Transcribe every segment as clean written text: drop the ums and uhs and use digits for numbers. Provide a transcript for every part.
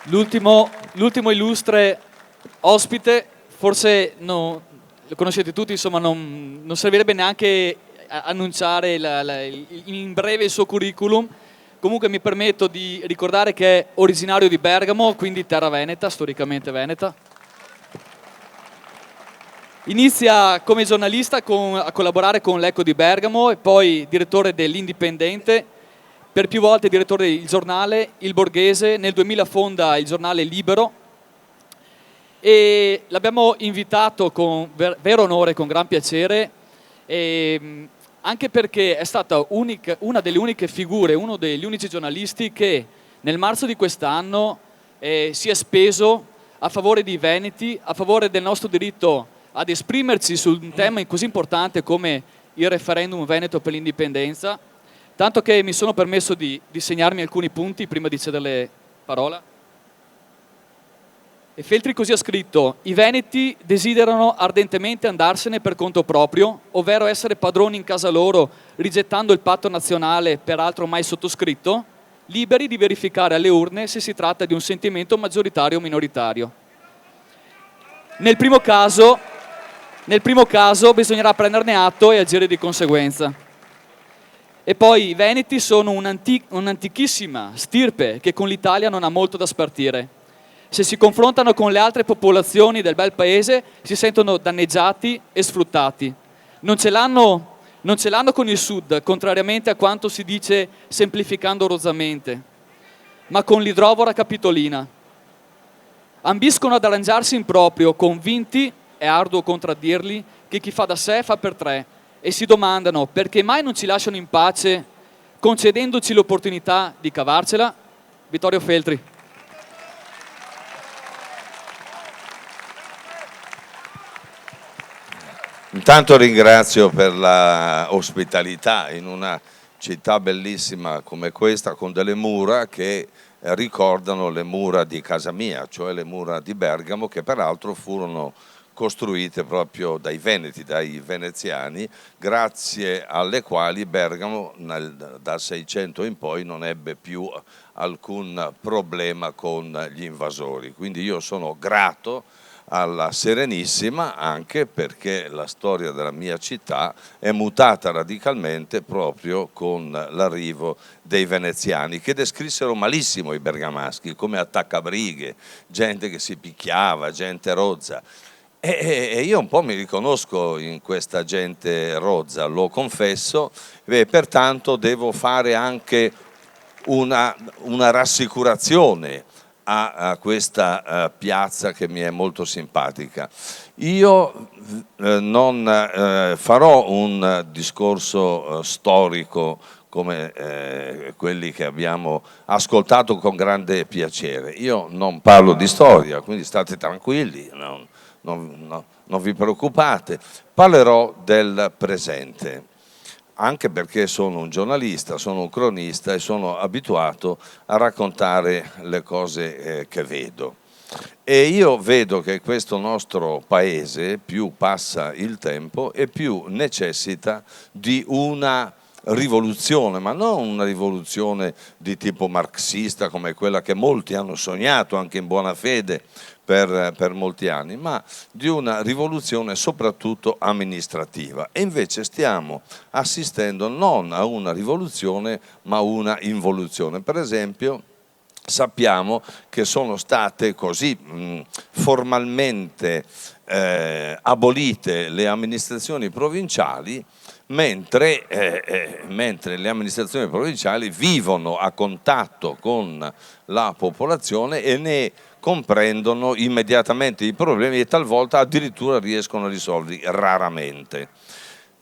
L'ultimo illustre ospite, forse lo conoscete tutti, insomma non servirebbe neanche annunciare in breve il suo curriculum. Comunque mi permetto di ricordare che è originario di Bergamo, quindi terra veneta, storicamente veneta. Inizia come giornalista a collaborare con l'Eco di Bergamo e poi direttore dell'Indipendente, per più volte direttore del giornale Il Borghese, nel 2000 fonda il giornale Libero e l'abbiamo invitato con vero onore, con gran piacere, anche perché è stata una delle uniche figure, uno degli unici giornalisti che nel marzo di quest'anno si è speso a favore dei veneti, a favore del nostro diritto ad esprimerci su un tema così importante come il referendum veneto per l'indipendenza, tanto che mi sono permesso di segnarmi alcuni punti prima di cederle parola. E Feltri così ha scritto: i veneti desiderano ardentemente andarsene per conto proprio, ovvero essere padroni in casa loro, rigettando il patto nazionale, peraltro mai sottoscritto, liberi di verificare alle urne se si tratta di un sentimento maggioritario o minoritario. Nel primo caso bisognerà prenderne atto e agire di conseguenza. E poi i veneti sono un'antichissima stirpe che con l'Italia non ha molto da spartire. Se si confrontano con le altre popolazioni del bel paese si sentono danneggiati e sfruttati. Non ce l'hanno con il sud, contrariamente a quanto si dice semplificando rozzamente, ma con l'idrovora capitolina. Ambiscono ad arrangiarsi in proprio, convinti, è arduo contraddirli, che chi fa da sé fa per tre, e si domandano perché mai non ci lasciano in pace concedendoci l'opportunità di cavarcela. Vittorio Feltri. Intanto ringrazio per la ospitalità in una città bellissima come questa, con delle mura che ricordano le mura di casa mia, cioè le mura di Bergamo, che peraltro furono costruite proprio dai veneti, dai veneziani, grazie alle quali Bergamo dal 600 in poi non ebbe più alcun problema con gli invasori. Quindi io sono grato alla Serenissima, anche perché la storia della mia città è mutata radicalmente proprio con l'arrivo dei veneziani, che descrissero malissimo i bergamaschi come attaccabrighe, gente che si picchiava, gente rozza. E io un po' mi riconosco in questa gente rozza, lo confesso, e pertanto devo fare anche una rassicurazione a questa piazza che mi è molto simpatica. Io non farò un discorso storico come quelli che abbiamo ascoltato con grande piacere. Io non parlo di storia, quindi state tranquilli, non vi preoccupate. Parlerò del presente, anche perché sono un giornalista, sono un cronista e sono abituato a raccontare le cose che vedo. E io vedo che questo nostro paese, più passa il tempo e più necessita di una rivoluzione, ma non una rivoluzione di tipo marxista come quella che molti hanno sognato anche in buona fede per molti anni, ma di una rivoluzione soprattutto amministrativa. E invece stiamo assistendo non a una rivoluzione ma a una involuzione. Per esempio, sappiamo che sono state così formalmente abolite le amministrazioni provinciali, mentre le amministrazioni provinciali vivono a contatto con la popolazione e ne comprendono immediatamente i problemi e talvolta addirittura riescono a risolverli, raramente.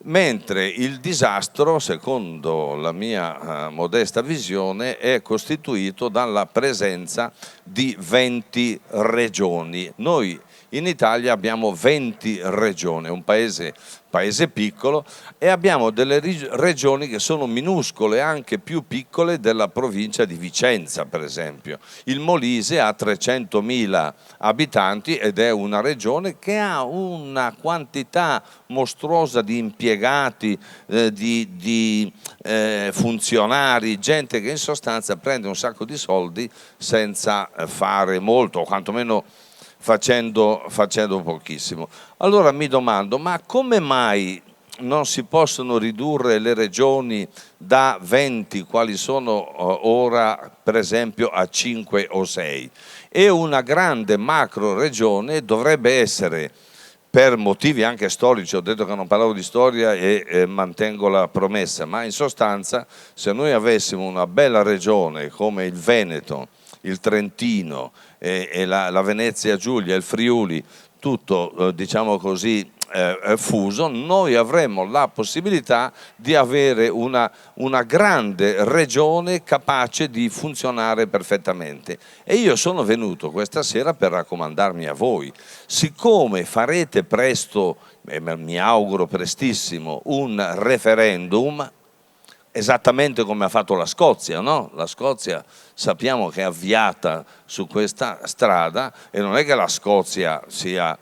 Mentre il disastro, secondo la mia modesta visione, è costituito dalla presenza di 20 regioni. Noi in Italia abbiamo 20 regioni, un paese paese piccolo, e abbiamo delle regioni che sono minuscole, anche più piccole della provincia di Vicenza, per esempio. Il Molise ha 300.000 abitanti ed è una regione che ha una quantità mostruosa di impiegati, di funzionari, gente che in sostanza prende un sacco di soldi senza fare molto, o quantomeno facendo pochissimo. Allora mi domando, ma come mai non si possono ridurre le regioni da 20, quali sono ora, per esempio, a 5 o 6? E una grande macro regione dovrebbe essere, per motivi anche storici, ho detto che non parlavo di storia e mantengo la promessa, ma in sostanza se noi avessimo una bella regione come il Veneto, il Trentino e la Venezia Giulia, il Friuli, tutto diciamo così fuso, noi avremmo la possibilità di avere una grande regione capace di funzionare perfettamente. E io sono venuto questa sera per raccomandarmi a voi, siccome farete presto, mi auguro prestissimo, un referendum, esattamente come ha fatto la Scozia, no? La Scozia sappiamo che è avviata su questa strada, e non è che la Scozia sia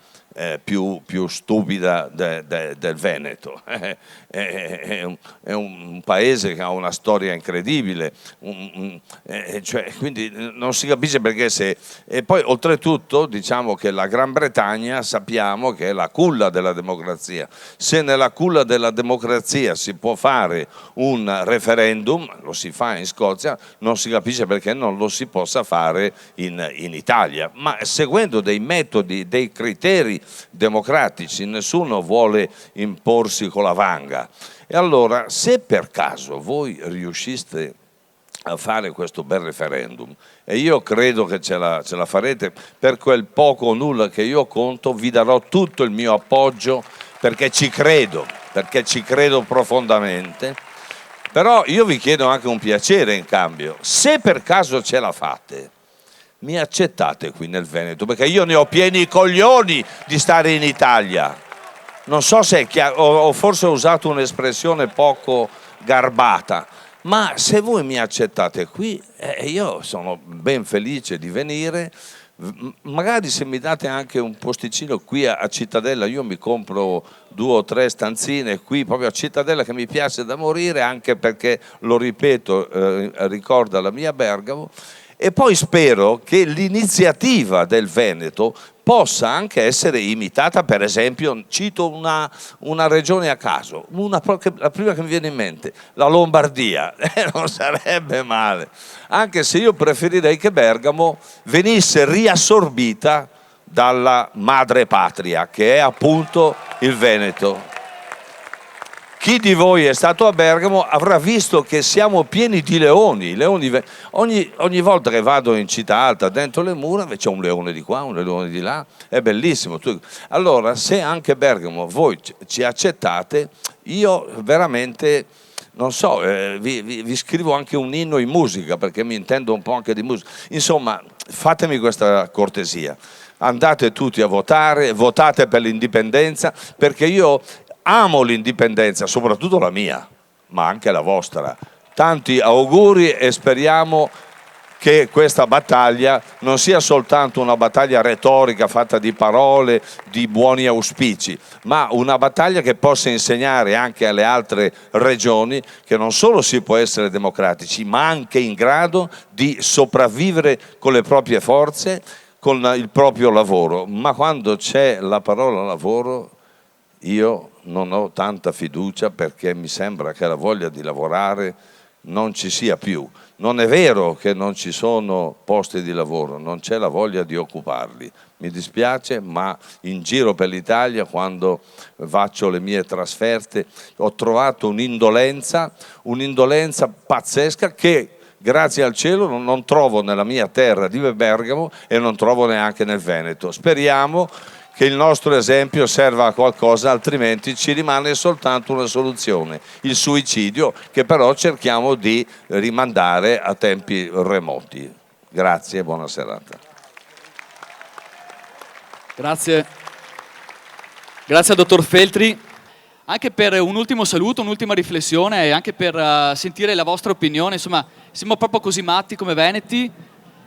più stupida del Veneto, è un paese che ha una storia incredibile, cioè, quindi non si capisce perché se... E poi oltretutto diciamo che la Gran Bretagna sappiamo che è la culla della democrazia. Se nella culla della democrazia si può fare un referendum, lo si fa in Scozia, non si capisce perché non lo si possa fare in Italia, ma seguendo dei metodi, dei criteri democratici. Nessuno vuole imporsi con la vanga. E allora, se per caso voi riusciste a fare questo bel referendum, e io credo che ce la farete, per quel poco o nulla che io conto vi darò tutto il mio appoggio, perché ci credo profondamente. Però io vi chiedo anche un piacere in cambio: se per caso ce la fate, mi accettate qui nel Veneto, perché io ne ho pieni i coglioni di stare in Italia. Non so se è chiaro, o forse ho usato un'espressione poco garbata, ma se voi mi accettate qui, io sono ben felice di venire. Magari se mi date anche un posticino qui a Cittadella, io mi compro 2 o 3 stanzine qui proprio a Cittadella, che mi piace da morire, anche perché, lo ripeto, ricorda la mia Bergamo. E poi spero che l'iniziativa del Veneto possa anche essere imitata, per esempio, cito una regione a caso, la prima che mi viene in mente, la Lombardia. Non sarebbe male, anche se io preferirei che Bergamo venisse riassorbita dalla madre patria, che è appunto il Veneto. Chi di voi è stato a Bergamo avrà visto che siamo pieni di leoni. Ogni volta che vado in città alta, dentro le mura, c'è un leone di qua, un leone di là, è bellissimo. Allora, se anche Bergamo voi ci accettate, io veramente, non so, vi scrivo anche un inno in musica, perché mi intendo un po' anche di musica. Insomma, fatemi questa cortesia. Andate tutti a votare, votate per l'indipendenza, perché io amo l'indipendenza, soprattutto la mia, ma anche la vostra. Tanti auguri e speriamo che questa battaglia non sia soltanto una battaglia retorica fatta di parole, di buoni auspici, ma una battaglia che possa insegnare anche alle altre regioni che non solo si può essere democratici, ma anche in grado di sopravvivere con le proprie forze, con il proprio lavoro. Ma quando c'è la parola lavoro, io non ho tanta fiducia, perché mi sembra che la voglia di lavorare non ci sia più. Non è vero che non ci sono posti di lavoro, non c'è la voglia di occuparli. Mi dispiace, ma in giro per l'Italia, quando faccio le mie trasferte, ho trovato un'indolenza pazzesca che, grazie al cielo, non trovo nella mia terra di Bergamo e non trovo neanche nel Veneto. Speriamo che il nostro esempio serva a qualcosa, altrimenti ci rimane soltanto una soluzione: il suicidio, che però cerchiamo di rimandare a tempi remoti. Grazie e buona serata. Grazie al dottor Feltri. anche per un ultimo saluto, un'ultima riflessione e anche per sentire la vostra opinione. Insomma, siamo proprio così matti come veneti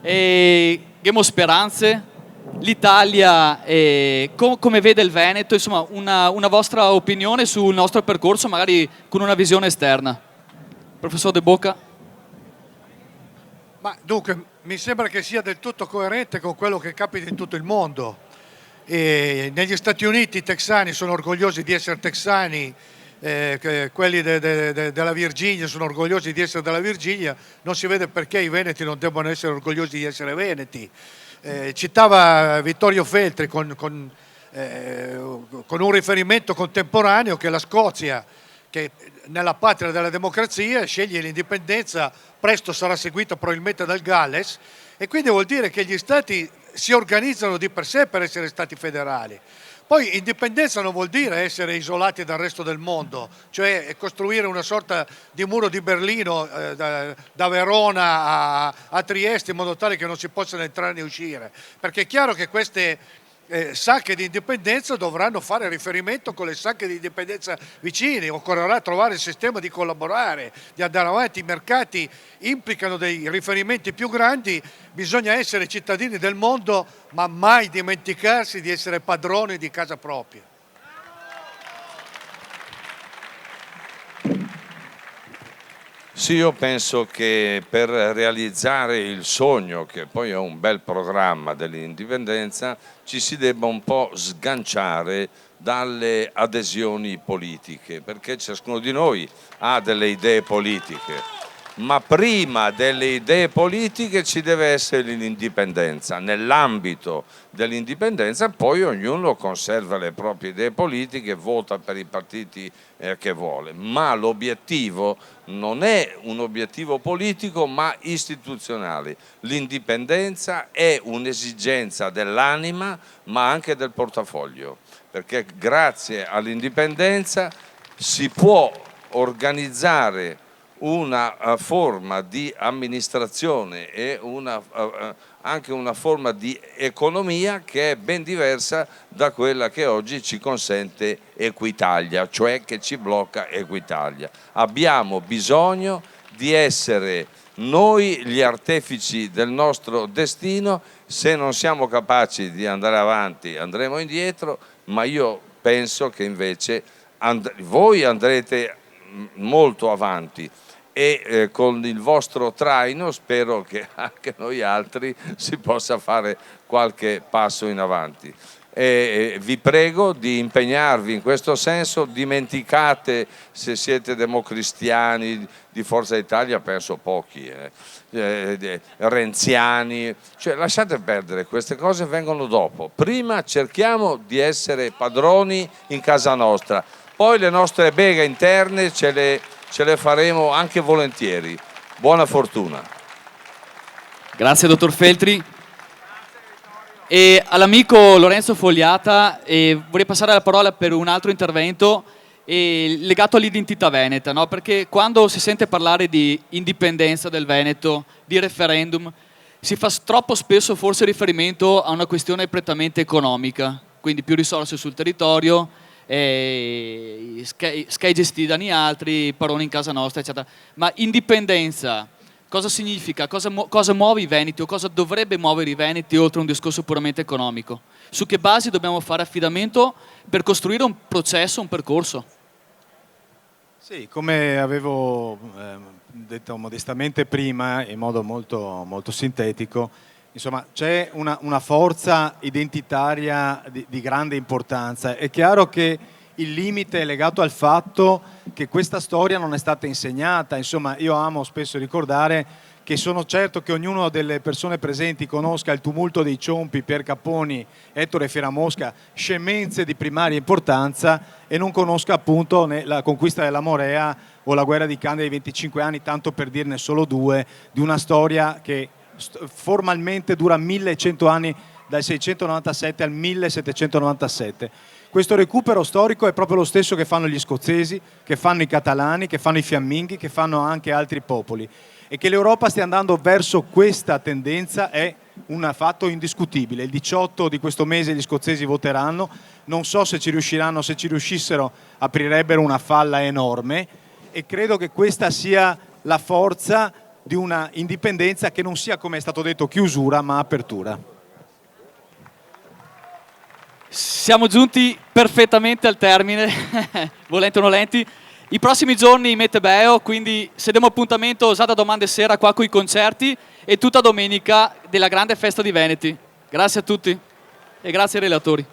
e abbiamo speranze. L'Italia, come vede il Veneto, insomma una vostra opinione sul nostro percorso, magari con una visione esterna. Professor De Boca. Ma dunque, mi sembra che sia del tutto coerente con quello che capita in tutto il mondo. E negli Stati Uniti i texani sono orgogliosi di essere texani, quelli della Virginia sono orgogliosi di essere della Virginia, non si vede perché i veneti non debbano essere orgogliosi di essere veneti. Citava Vittorio Feltri con un riferimento contemporaneo che la Scozia, che nella patria della democrazia sceglie l'indipendenza, presto sarà seguita probabilmente dal Galles, e quindi vuol dire che gli stati si organizzano di per sé per essere stati federali. Poi indipendenza non vuol dire essere isolati dal resto del mondo, cioè costruire una sorta di muro di Berlino da Verona a Trieste in modo tale che non si possano entrare né uscire, perché è chiaro che queste sacche di indipendenza dovranno fare riferimento con le sacche di indipendenza vicine, occorrerà trovare il sistema di collaborare, di andare avanti, i mercati implicano dei riferimenti più grandi, bisogna essere cittadini del mondo ma mai dimenticarsi di essere padroni di casa propria. Sì, io penso che per realizzare il sogno, che poi è un bel programma dell'indipendenza, ci si debba un po' sganciare dalle adesioni politiche, perché ciascuno di noi ha delle idee politiche, ma prima delle idee politiche ci deve essere l'indipendenza. Nell'ambito dell'indipendenza poi ognuno conserva le proprie idee politiche, vota per i partiti che vuole, ma l'obiettivo non è un obiettivo politico ma istituzionale. L'indipendenza è un'esigenza dell'anima ma anche del portafoglio, perché grazie all'indipendenza si può organizzare una forma di amministrazione e anche una forma di economia che è ben diversa da quella che oggi ci consente Equitalia, cioè che ci blocca Equitalia. Abbiamo bisogno di essere noi gli artefici del nostro destino. Se non siamo capaci di andare avanti andremo indietro, ma io penso che invece voi andrete molto avanti e con il vostro traino spero che anche noi altri si possa fare qualche passo in avanti. E vi prego di impegnarvi in questo senso, dimenticate se siete democristiani, di Forza Italia penso pochi, renziani, cioè lasciate perdere, queste cose vengono dopo. Prima cerchiamo di essere padroni in casa nostra, poi le nostre beghe interne ce le faremo anche volentieri. Buona fortuna. Grazie dottor Feltri. E all'amico Lorenzo Fogliata vorrei passare la parola per un altro intervento legato all'identità veneta, no? Perché quando si sente parlare di indipendenza del Veneto, di referendum, si fa troppo spesso forse riferimento a una questione prettamente economica, quindi più risorse sul territorio, Sky gestiti da altri, paroni in casa nostra, eccetera. Ma indipendenza, cosa significa? Cosa muove i veneti o cosa dovrebbe muovere i veneti oltre un discorso puramente economico? Su che basi dobbiamo fare affidamento per costruire un processo, un percorso? Sì, come avevo detto modestamente prima, in modo molto, molto sintetico, insomma, c'è una forza identitaria di grande importanza. È chiaro che il limite è legato al fatto che questa storia non è stata insegnata. Insomma, io amo spesso ricordare che sono certo che ognuno delle persone presenti conosca il tumulto dei Ciompi, Pier Capponi, Ettore Fieramosca, scemenze di primaria importanza, e non conosca appunto la conquista della Morea o la guerra di Candia di 25 anni, tanto per dirne solo due, di una storia che formalmente dura 1100 anni, dal 697 al 1797. Questo recupero storico è proprio lo stesso che fanno gli scozzesi, che fanno i catalani, che fanno i fiamminghi, che fanno anche altri popoli. E che l'Europa stia andando verso questa tendenza è un fatto indiscutibile. Il 18 di questo mese gli scozzesi voteranno, non so se ci riusciranno, se ci riuscissero aprirebbero una falla enorme, e credo che questa sia la forza di una indipendenza che non sia, come è stato detto, chiusura ma apertura. Siamo giunti perfettamente al termine, volenti o nolenti. I prossimi giorni Metebeo, quindi se diamo appuntamento già da domande sera qua con i concerti e tutta domenica della grande festa di Veneti. Grazie a tutti e grazie ai relatori.